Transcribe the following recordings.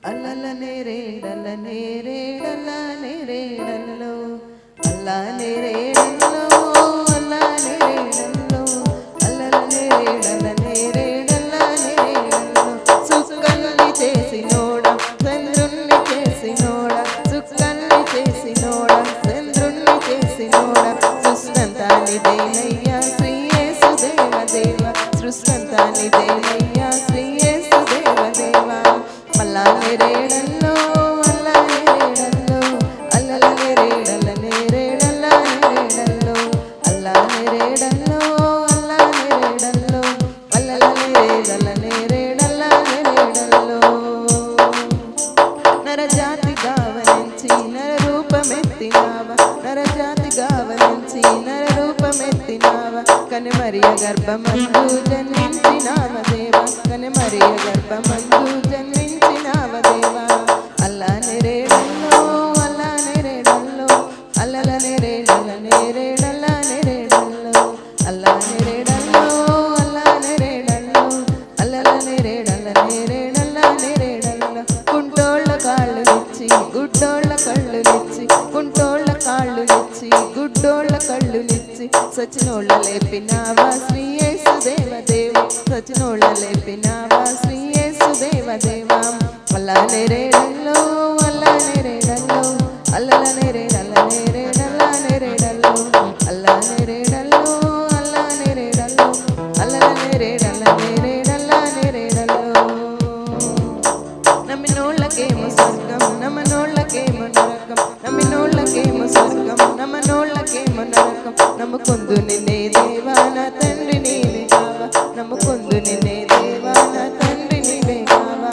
అల్లల నేరేడల్ల నేరేడల్ల నేరేడల్లో అల్లా నేరేడల్లో అల్లా నేరేడల్లో అల్లల నేరేడల్ల నేరేడల్ల నేరేడల్లో సుక్కల్ని చేసినోడా చంద్రుణ్ణి చేసినోడా సుక్కల్ని చేసినోడా చంద్రుణ్ణి చేసినోడా సృష్టంతా నిదేనయ్యా శ్రీ యేసు దేవదేవ సృష్టంతా నిదేనయ్యా శ్రీ యేసు దేవదేవ అల్లా నేరేడల్లో అల్లా నేరేడల్లో అల్లల నేరేడల్ల నేరేడల్ల నేరేడల్లో అల్లా నేరేడల్లో అల్లా నేరేడల్లో అల్లల నేరేడల్ల నేరేడల్ల నేరేడల్లో నరజాతి గావనించి నర రూపమెత్తినావా నరజాతి గావనించి నర రూపమెత్తినావా కనిమరియ గర్భమందు జన్మించినావ దేవా కనిమరియ గర్భమందు జన్మించినావ దేవా అల్లా నేరేడల్లో అల్లా నేరేడల్లో అల్లల నేరేడల్ల నేరేడల్ల నేరేడల్లో అల్లా నేరేడల్లో అల్లా నేరేడల్లో అల్లల నేరేడల్ల నేరేడల్ల నేరేడల్లో కుంటోళ్ళ కాళ్ళు నిచ్చి గుడ్డోళ్ళ కళ్ళు నిచ్చి కుంటోళ్ళ కాళ్ళు నిచ్చి గుడ్డోళ్ళ కళ్ళు నిచ్చి సచినోళ్ళ లేపినావా శ్రీ యేసు దేవదేవ సచినోళ్ళ లేపినావా శ్రీ యేసు దేవదేవ అల్లా నేరేడల్లో అల్లా నేరేడల్లో అల్లల నేరేడల్ల నేరేడల్ల నేరేడల్లో అల్లా నేరేడల్లో అల్లా నేరేడల్లో అల్లల నేరేడల్ల నేరేడల్ల నేరేడల్లో నమ్మినోళ్ళకేమో స్వర్గం నమ్మనోళ్ళకేమో నరకం నమ్మినోళ్ళకేమో స్వర్గం నమ్మనోళ్ళకేమో నరకం నమ్ముకుందు నిన్నే దేవా నా తండ్రి నీవే కావా నమ్ముకుందు నిన్నే దేవా నా తండ్రి నీవే కావా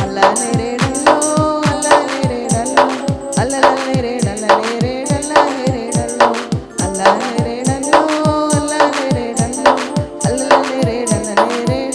అల్లా నేరేడల్లో అల్లా నేరేడల్లో అల్లల నేరేడల్ల నేరేడల్ల నేరేడల్లో అల్లా నేరేడల్లో అల్లా నేరేడల్లో అల్లల నేరేడల్ల నేరేడల్ల